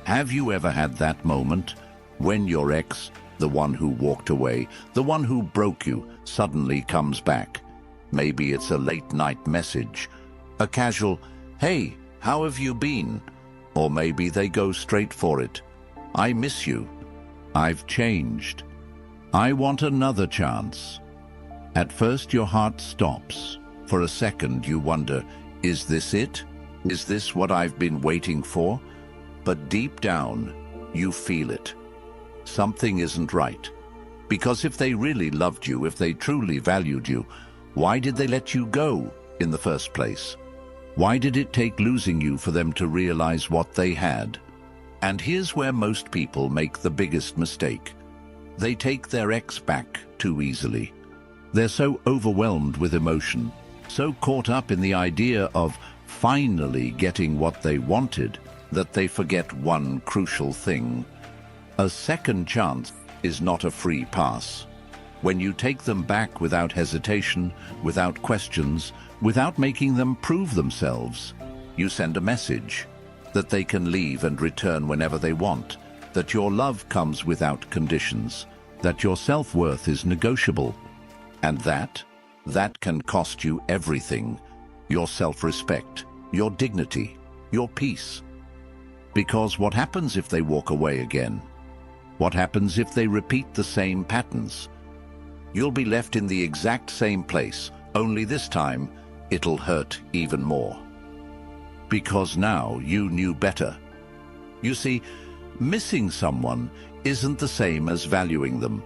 Have you ever had that moment when your ex, the one who walked away, the one who broke you, suddenly comes back? Maybe it's a late-night message, a casual, "Hey, how have you been?" Or maybe they go straight for it. "I miss you. I've changed. I want another chance." At first your heart stops. For a second you wonder, is this it? Is this what I've been waiting for? But deep down, you feel it. Something isn't right. Because if they really loved you, if they truly valued you, why did they let you go in the first place? Why did it take losing you for them to realize what they had? And here's where most people make the biggest mistake. They take their ex back too easily. They're so overwhelmed with emotion, so caught up in the idea of finally getting what they wanted, that they forget one crucial thing. A second chance is not a free pass. When you take them back without hesitation, without questions, without making them prove themselves, you send a message that they can leave and return whenever they want, that your love comes without conditions, that your self-worth is negotiable, and that can cost you everything: your self-respect, your dignity, your peace. Because what happens if they walk away again? What happens if they repeat the same patterns? You'll be left in the exact same place, only this time it'll hurt even more. Because now you knew better. You see, missing someone isn't the same as valuing them.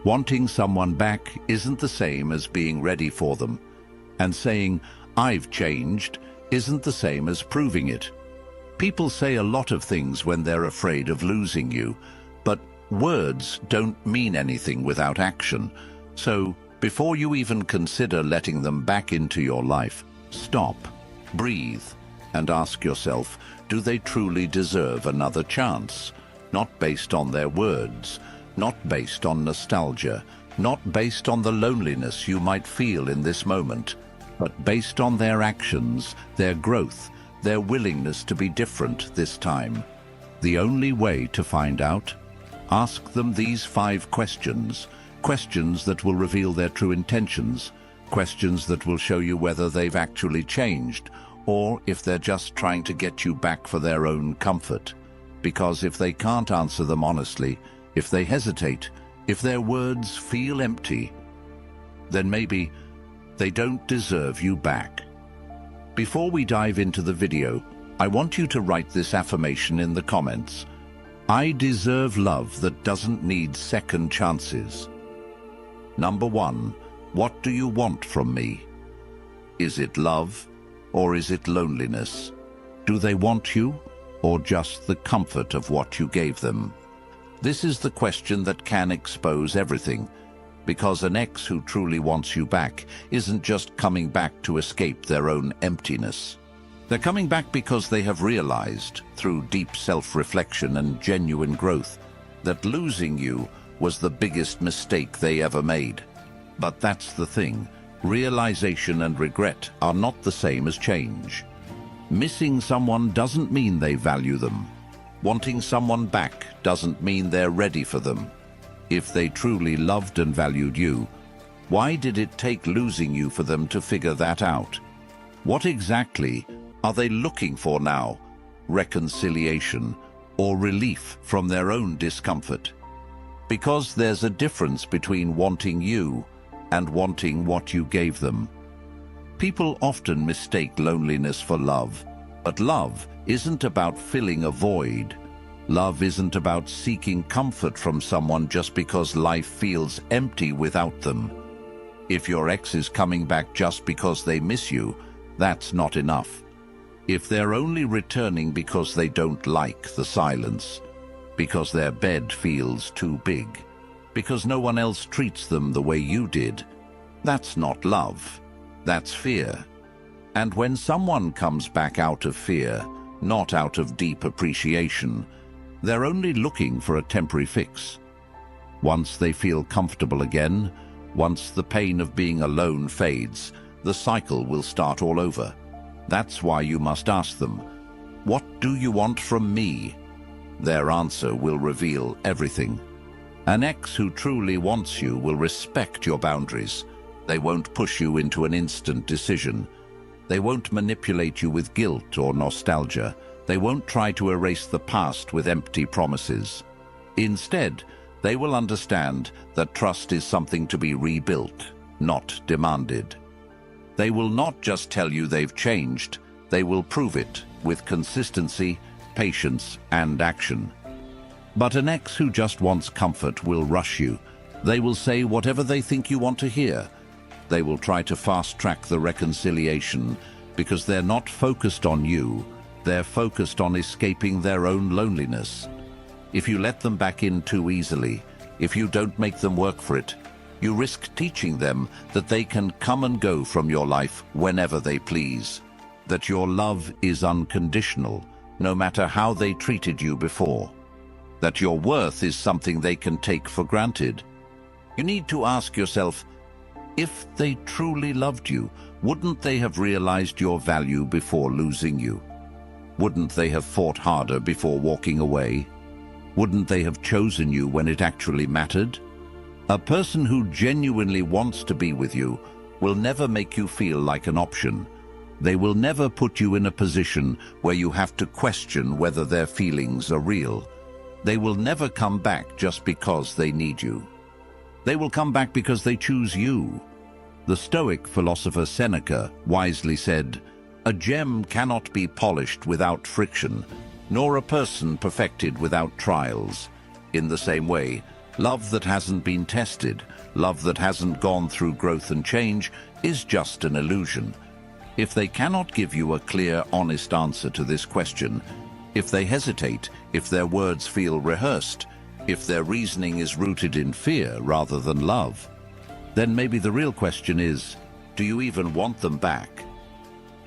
Wanting someone back isn't the same as being ready for them. And saying, "I've changed," isn't the same as proving it. People say a lot of things when they're afraid of losing you, but words don't mean anything without action. So, before you even consider letting them back into your life, stop, breathe, and ask yourself, do they truly deserve another chance? Not based on their words, not based on nostalgia, not based on the loneliness you might feel in this moment, but based on their actions, their growth, their willingness to be different this time. The only way to find out? Ask them these 5 questions, questions that will reveal their true intentions, questions that will show you whether they've actually changed, or if they're just trying to get you back for their own comfort. Because if they can't answer them honestly, if they hesitate, if their words feel empty, then maybe they don't deserve you back. Before we dive into the video, I want you to write this affirmation in the comments. I deserve love that doesn't need second chances. Number 1, what do you want from me? Is it love, or is it loneliness? Do they want you, or just the comfort of what you gave them? This is the question that can expose everything, because an ex who truly wants you back isn't just coming back to escape their own emptiness. They're coming back because they have realized, through deep self-reflection and genuine growth, that losing you was the biggest mistake they ever made. But that's the thing, realization and regret are not the same as change. Missing someone doesn't mean they value them. Wanting someone back doesn't mean they're ready for them. If they truly loved and valued you, why did it take losing you for them to figure that out? What exactly are they looking for now? Reconciliation or relief from their own discomfort? Because there's a difference between wanting you and wanting what you gave them. People often mistake loneliness for love, but love isn't about filling a void. Love isn't about seeking comfort from someone just because life feels empty without them. If your ex is coming back just because they miss you, that's not enough. If they're only returning because they don't like the silence, because their bed feels too big, because no one else treats them the way you did, that's not love. That's fear. And when someone comes back out of fear, not out of deep appreciation, they're only looking for a temporary fix. Once they feel comfortable again, once the pain of being alone fades, the cycle will start all over. That's why you must ask them, what do you want from me? Their answer will reveal everything. An ex who truly wants you will respect your boundaries. They won't push you into an instant decision. They won't manipulate you with guilt or nostalgia. They won't try to erase the past with empty promises. Instead, they will understand that trust is something to be rebuilt, not demanded. They will not just tell you they've changed, they will prove it with consistency, patience, and action. But an ex who just wants comfort will rush you. They will say whatever they think you want to hear. They will try to fast-track the reconciliation because they're not focused on you, they're focused on escaping their own loneliness. If you let them back in too easily, if you don't make them work for it, you risk teaching them that they can come and go from your life whenever they please, that your love is unconditional, no matter how they treated you before, that your worth is something they can take for granted. You need to ask yourself, if they truly loved you, wouldn't they have realized your value before losing you? Wouldn't they have fought harder before walking away? Wouldn't they have chosen you when it actually mattered? A person who genuinely wants to be with you will never make you feel like an option. They will never put you in a position where you have to question whether their feelings are real. They will never come back just because they need you. They will come back because they choose you. The Stoic philosopher Seneca wisely said, "A gem cannot be polished without friction, nor a person perfected without trials." In the same way, love that hasn't been tested, love that hasn't gone through growth and change, is just an illusion. If they cannot give you a clear, honest answer to this question, if they hesitate, if their words feel rehearsed, if their reasoning is rooted in fear rather than love, then maybe the real question is, do you even want them back?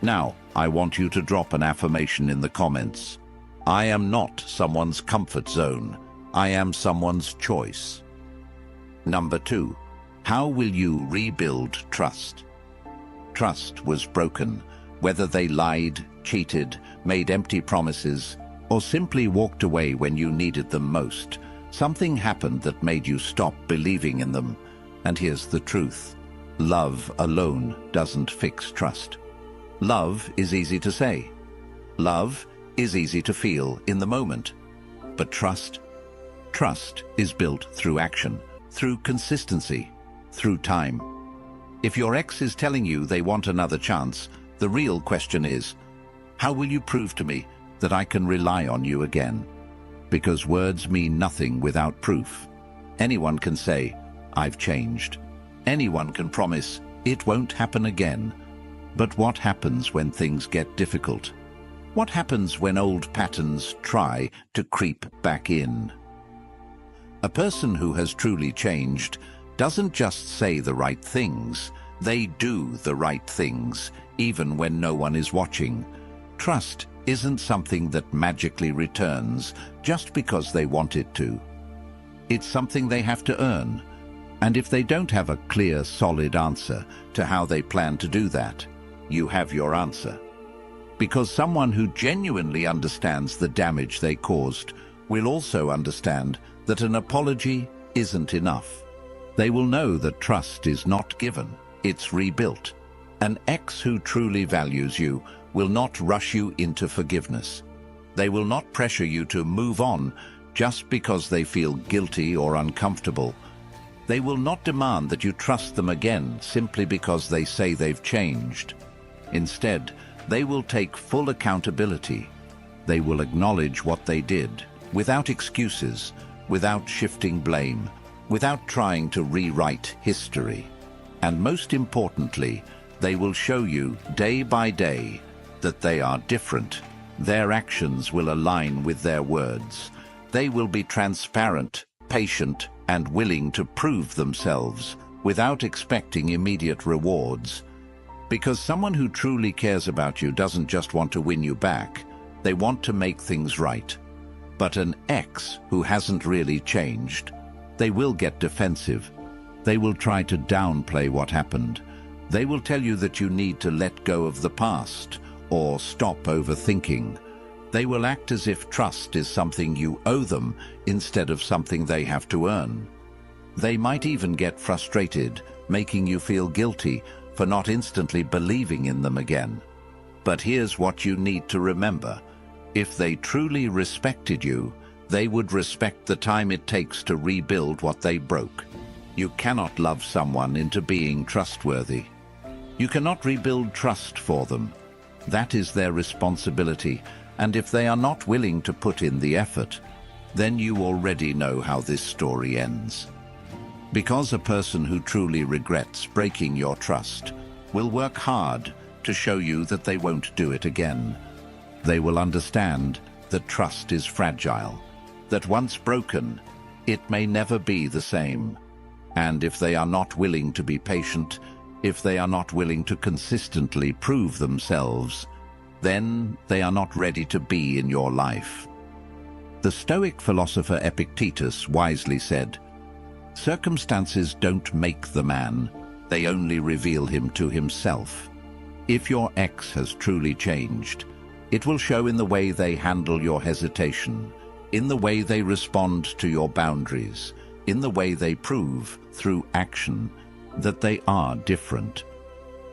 Now, I want you to drop an affirmation in the comments. I am not someone's comfort zone. I am someone's choice. Number 2, how will you rebuild trust? Trust was broken, whether they lied, cheated, made empty promises, or simply walked away when you needed them most. Something happened that made you stop believing in them. And here's the truth. Love alone doesn't fix trust. Love is easy to say. Love is easy to feel in the moment. But trust is built through action, through consistency, through time. If your ex is telling you they want another chance, the real question is, how will you prove to me that I can rely on you again? Because words mean nothing without proof. Anyone can say, I've changed. Anyone can promise, it won't happen again. But what happens when things get difficult? What happens when old patterns try to creep back in? A person who has truly changed doesn't just say the right things, they do the right things, even when no one is watching. Trust isn't something that magically returns just because they want it to. It's something they have to earn. And if they don't have a clear, solid answer to how they plan to do that, you have your answer. Because someone who genuinely understands the damage they caused will also understand that an apology isn't enough. They will know that trust is not given, it's rebuilt. An ex who truly values you will not rush you into forgiveness. They will not pressure you to move on just because they feel guilty or uncomfortable. They will not demand that you trust them again simply because they say they've changed. Instead, they will take full accountability. They will acknowledge what they did, without excuses, without shifting blame, without trying to rewrite history. And most importantly, they will show you day by day that they are different. Their actions will align with their words. They will be transparent, patient, and willing to prove themselves without expecting immediate rewards. Because someone who truly cares about you doesn't just want to win you back, they want to make things right. But an ex who hasn't really changed, they will get defensive. They will try to downplay what happened. They will tell you that you need to let go of the past or stop overthinking. They will act as if trust is something you owe them instead of something they have to earn. They might even get frustrated, making you feel guilty for not instantly believing in them again. But here's what you need to remember. If they truly respected you, they would respect the time it takes to rebuild what they broke. You cannot love someone into being trustworthy. You cannot rebuild trust for them. That is their responsibility, and if they are not willing to put in the effort, then you already know how this story ends. Because a person who truly regrets breaking your trust will work hard to show you that they won't do it again. They will understand that trust is fragile, that once broken, it may never be the same. And if they are not willing to be patient, if they are not willing to consistently prove themselves, then they are not ready to be in your life. The Stoic philosopher Epictetus wisely said, "Circumstances don't make the man, they only reveal him to himself." If your ex has truly changed, it will show in the way they handle your hesitation, in the way they respond to your boundaries, in the way they prove, through action, that they are different.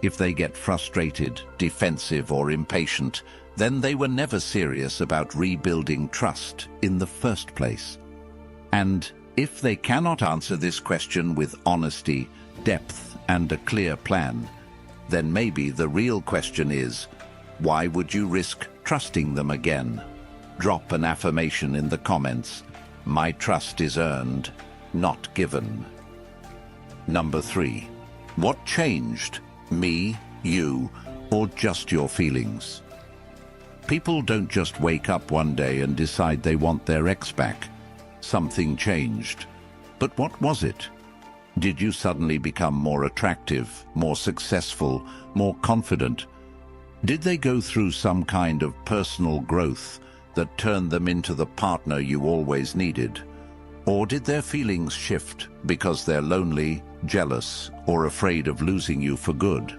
If they get frustrated, defensive, or impatient, then they were never serious about rebuilding trust in the first place. And if they cannot answer this question with honesty, depth, and a clear plan, then maybe the real question is, why would you risk trusting them again? Drop an affirmation in the comments. My trust is earned, not given. Number 3. What changed? Me, you, or just your feelings? People don't just wake up one day and decide they want their ex back. Something changed. But what was it? Did you suddenly become more attractive, more successful, more confident? Did they go through some kind of personal growth that turned them into the partner you always needed? Or did their feelings shift because they're lonely, jealous, or afraid of losing you for good?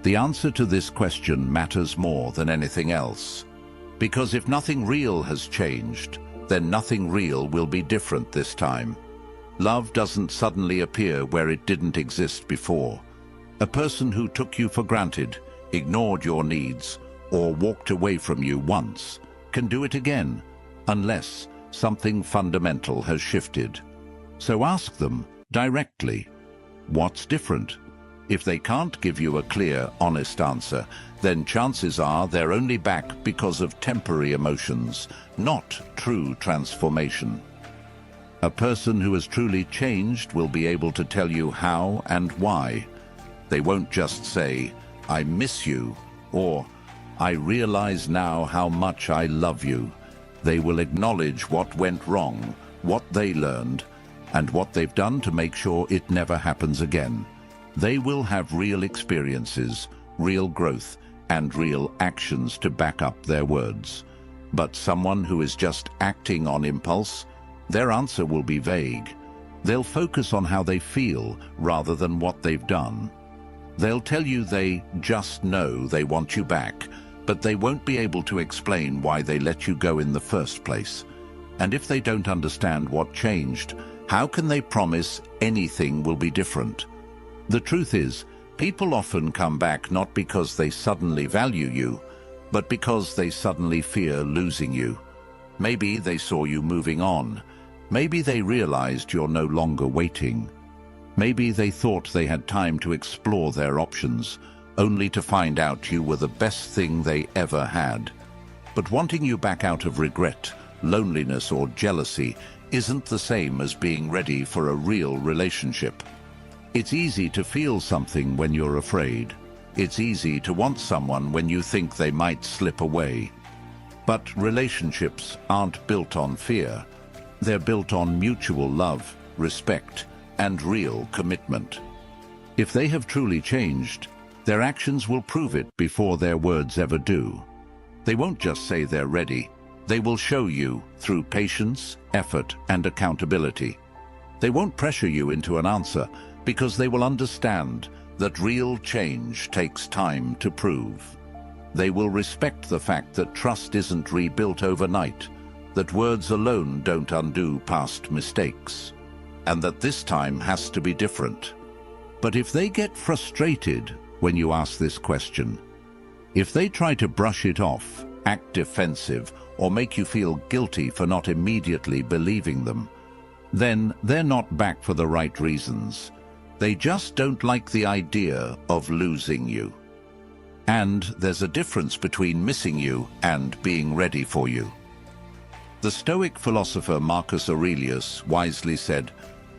The answer to this question matters more than anything else. Because if nothing real has changed, then nothing real will be different this time. Love doesn't suddenly appear where it didn't exist before. A person who took you for granted, ignored your needs, or walked away from you once can do it again, unless something fundamental has shifted. So ask them directly, what's different? If they can't give you a clear, honest answer, then chances are they're only back because of temporary emotions, not true transformation. A person who has truly changed will be able to tell you how and why. They won't just say, "I miss you," or "I realize now how much I love you." They will acknowledge what went wrong, what they learned, and what they've done to make sure it never happens again. They will have real experiences, real growth, and real actions to back up their words. But someone who is just acting on impulse, their answer will be vague. They'll focus on how they feel rather than what they've done. They'll tell you they just know they want you back, but they won't be able to explain why they let you go in the first place. And if they don't understand what changed, how can they promise anything will be different? The truth is, people often come back not because they suddenly value you, but because they suddenly fear losing you. Maybe they saw you moving on. Maybe they realized you're no longer waiting. Maybe they thought they had time to explore their options, only to find out you were the best thing they ever had. But wanting you back out of regret, loneliness, or jealousy isn't the same as being ready for a real relationship. It's easy to feel something when you're afraid. It's easy to want someone when you think they might slip away. But relationships aren't built on fear. They're built on mutual love, respect, and real commitment. If they have truly changed, their actions will prove it before their words ever do. They won't just say they're ready. They will show you through patience, effort, and accountability. They won't pressure you into an answer because they will understand that real change takes time to prove. They will respect the fact that trust isn't rebuilt overnight, that words alone don't undo past mistakes, and that this time has to be different. But if they get frustrated when you ask this question, if they try to brush it off, act defensive, or make you feel guilty for not immediately believing them, then they're not back for the right reasons. They just don't like the idea of losing you. And there's a difference between missing you and being ready for you. The Stoic philosopher Marcus Aurelius wisely said,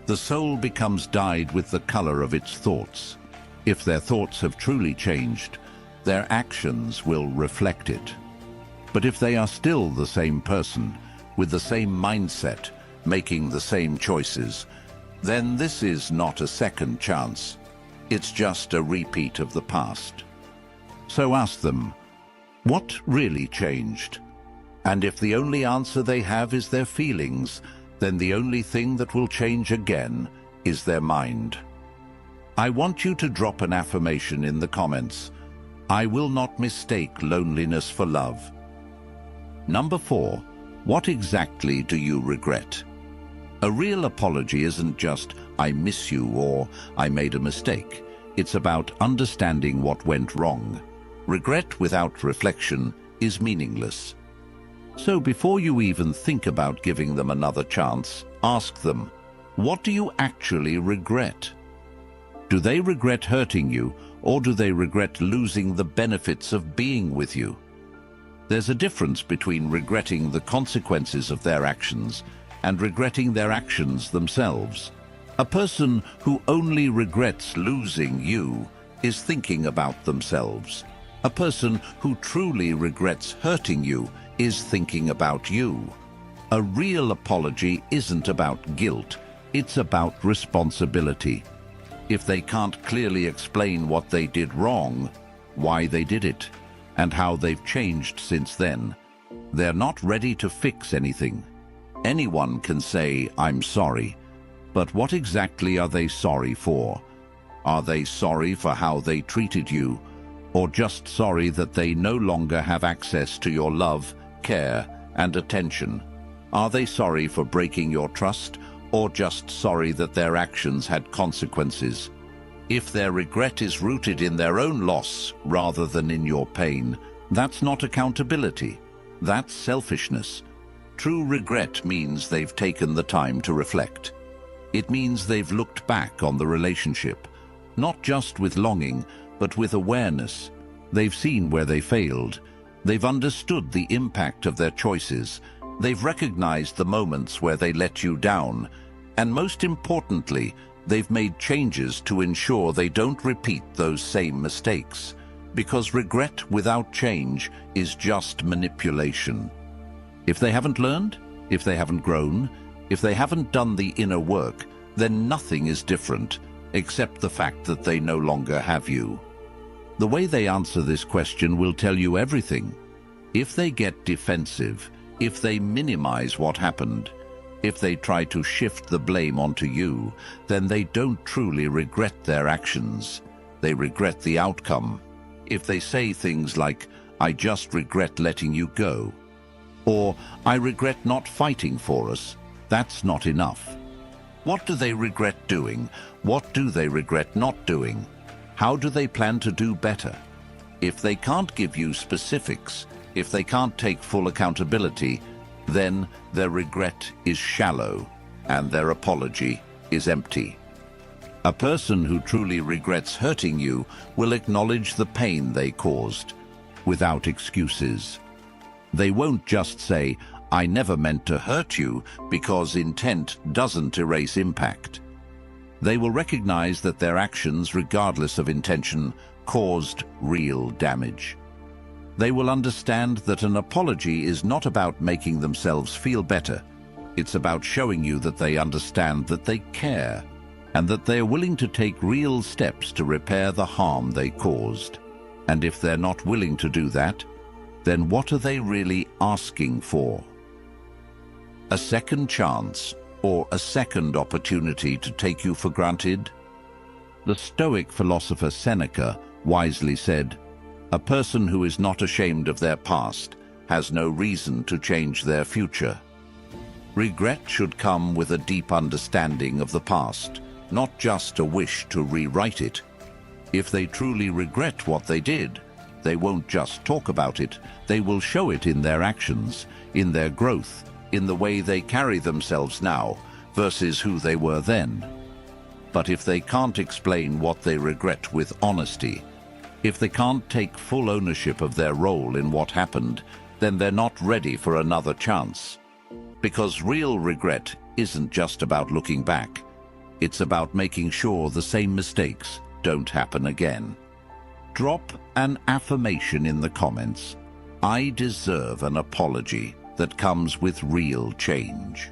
"The soul becomes dyed with the color of its thoughts. If their thoughts have truly changed, their actions will reflect it. But if they are still the same person, with the same mindset, making the same choices, then this is not a second chance. It's just a repeat of the past." So ask them, what really changed? And if the only answer they have is their feelings, then the only thing that will change again is their mind. I want you to drop an affirmation in the comments. I will not mistake loneliness for love. Number 4, what exactly do you regret? A real apology isn't just, "I miss you" or "I made a mistake." It's about understanding what went wrong. Regret without reflection is meaningless. So before you even think about giving them another chance, ask them, what do you actually regret? Do they regret hurting you, or do they regret losing the benefits of being with you? There's a difference between regretting the consequences of their actions and regretting their actions themselves. A person who only regrets losing you is thinking about themselves. A person who truly regrets hurting you is thinking about you. A real apology isn't about guilt, it's about responsibility. If they can't clearly explain what they did wrong, why they did it, and how they've changed since then, they're not ready to fix anything. Anyone can say, "I'm sorry," but what exactly are they sorry for? Are they sorry for how they treated you, or just sorry that they no longer have access to your love, care, and attention? Are they sorry for breaking your trust, or just sorry that their actions had consequences? If their regret is rooted in their own loss rather than in your pain, that's not accountability. That's selfishness. True regret means they've taken the time to reflect. It means they've looked back on the relationship, not just with longing, but with awareness. They've seen where they failed. They've understood the impact of their choices. They've recognized the moments where they let you down. And most importantly, they've made changes to ensure they don't repeat those same mistakes. Because regret without change is just manipulation. If they haven't learned, if they haven't grown, if they haven't done the inner work, then nothing is different, except the fact that they no longer have you. The way they answer this question will tell you everything. If they get defensive, if they minimize what happened, if they try to shift the blame onto you, then they don't truly regret their actions. They regret the outcome. If they say things like, "I just regret letting you go," or "I regret not fighting for us," that's not enough. What do they regret doing? What do they regret not doing? How do they plan to do better? If they can't give you specifics, if they can't take full accountability, then their regret is shallow and their apology is empty. A person who truly regrets hurting you will acknowledge the pain they caused, without excuses. They won't just say, "I never meant to hurt you," because intent doesn't erase impact. They will recognize that their actions, regardless of intention, caused real damage. They will understand that an apology is not about making themselves feel better. It's about showing you that they understand that they care, and that they are willing to take real steps to repair the harm they caused. And if they're not willing to do that, then what are they really asking for? A second chance, or a second opportunity to take you for granted? The Stoic philosopher Seneca wisely said, A person who is not ashamed of their past has no reason to change their future. Regret should come with a deep understanding of the past, not just a wish to rewrite it. If they truly regret what they did, they won't just talk about it, they will show it in their actions, in their growth, in the way they carry themselves now versus who they were then. But if they can't explain what they regret with honesty, if they can't take full ownership of their role in what happened, then they're not ready for another chance. Because real regret isn't just about looking back. It's about making sure the same mistakes don't happen again. Drop an affirmation in the comments. I deserve an apology that comes with real change.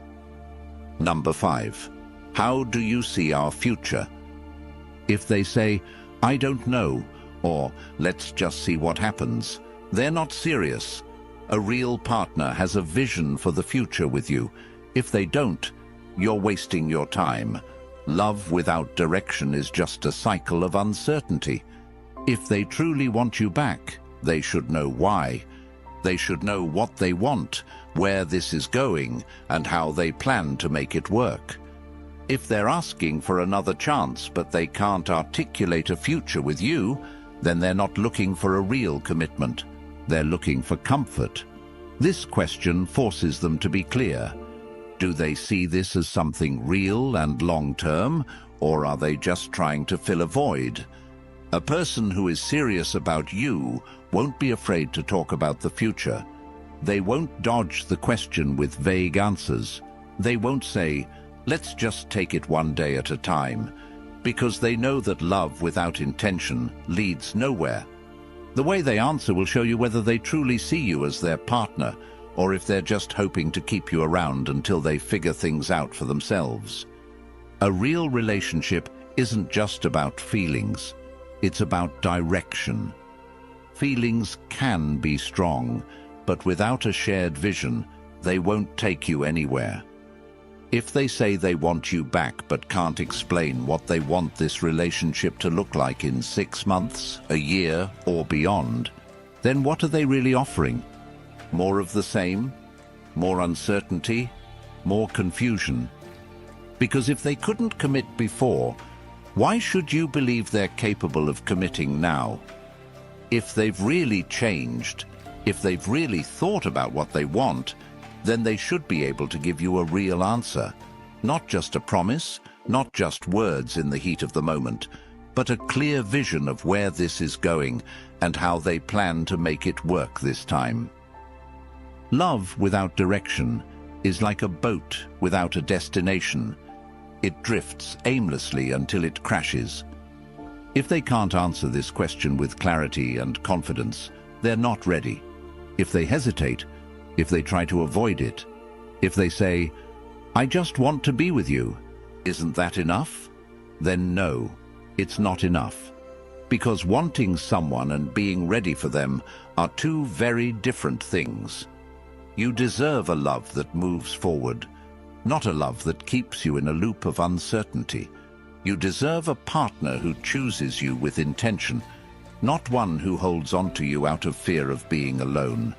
Number 5. How do you see our future? If they say, I don't know, or let's just see what happens, they're not serious. A real partner has a vision for the future with you. If they don't, you're wasting your time. Love without direction is just a cycle of uncertainty. If they truly want you back, they should know why. They should know what they want, where this is going, and how they plan to make it work. If they're asking for another chance but they can't articulate a future with you, then they're not looking for a real commitment. They're looking for comfort. This question forces them to be clear. Do they see this as something real and long-term, or are they just trying to fill a void? A person who is serious about you won't be afraid to talk about the future. They won't dodge the question with vague answers. They won't say, let's just take it one day at a time, because they know that love without intention leads nowhere. The way they answer will show you whether they truly see you as their partner, or if they're just hoping to keep you around until they figure things out for themselves. A real relationship isn't just about feelings, it's about direction. Feelings can be strong, but without a shared vision, they won't take you anywhere. If they say they want you back but can't explain what they want this relationship to look like in 6 months, a year, or beyond, then what are they really offering? More of the same? More uncertainty? More confusion? Because if they couldn't commit before, why should you believe they're capable of committing now? If they've really changed, if they've really thought about what they want, then they should be able to give you a real answer. Not just a promise, not just words in the heat of the moment, but a clear vision of where this is going and how they plan to make it work this time. Love without direction is like a boat without a destination. It drifts aimlessly until it crashes. If they can't answer this question with clarity and confidence, they're not ready. If they hesitate, if they try to avoid it, if they say, I just want to be with you, isn't that enough? Then no, it's not enough. Because wanting someone and being ready for them are two very different things. You deserve a love that moves forward, not a love that keeps you in a loop of uncertainty. You deserve a partner who chooses you with intention, not one who holds on to you out of fear of being alone.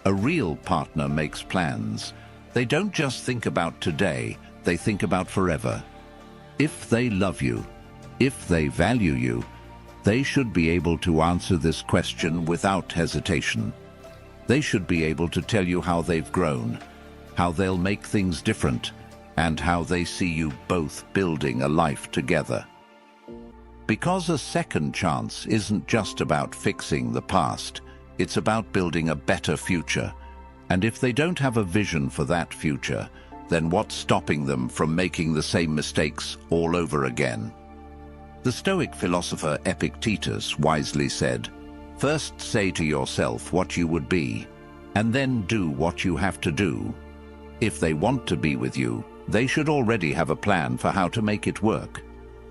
A real partner makes plans. They don't just think about today, they think about forever. If they love you, if they value you, they should be able to answer this question without hesitation. They should be able to tell you how they've grown, how they'll make things different, and how they see you both building a life together. Because a second chance isn't just about fixing the past, it's about building a better future. And if they don't have a vision for that future, then what's stopping them from making the same mistakes all over again? The Stoic philosopher Epictetus wisely said, "First say to yourself what you would be, and then do what you have to do." If they want to be with you, they should already have a plan for how to make it work.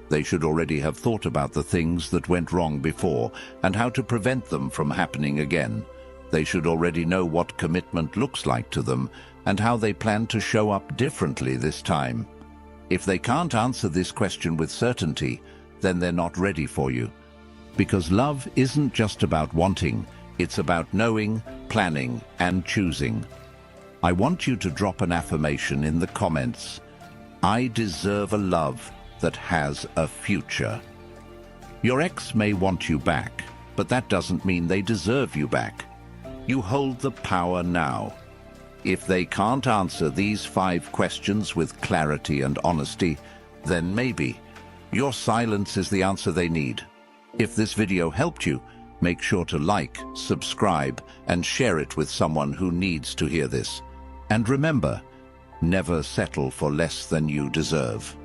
They should already have thought about the things that went wrong before and how to prevent them from happening again. They should already know what commitment looks like to them and how they plan to show up differently this time. If they can't answer this question with certainty, then they're not ready for you. Because love isn't just about wanting, it's about knowing, planning, and choosing. I want you to drop an affirmation in the comments. I deserve a love that has a future. Your ex may want you back, but that doesn't mean they deserve you back. You hold the power now. If they can't answer these 5 questions with clarity and honesty, then maybe your silence is the answer they need. If this video helped you, make sure to like, subscribe, and share it with someone who needs to hear this. And remember, never settle for less than you deserve.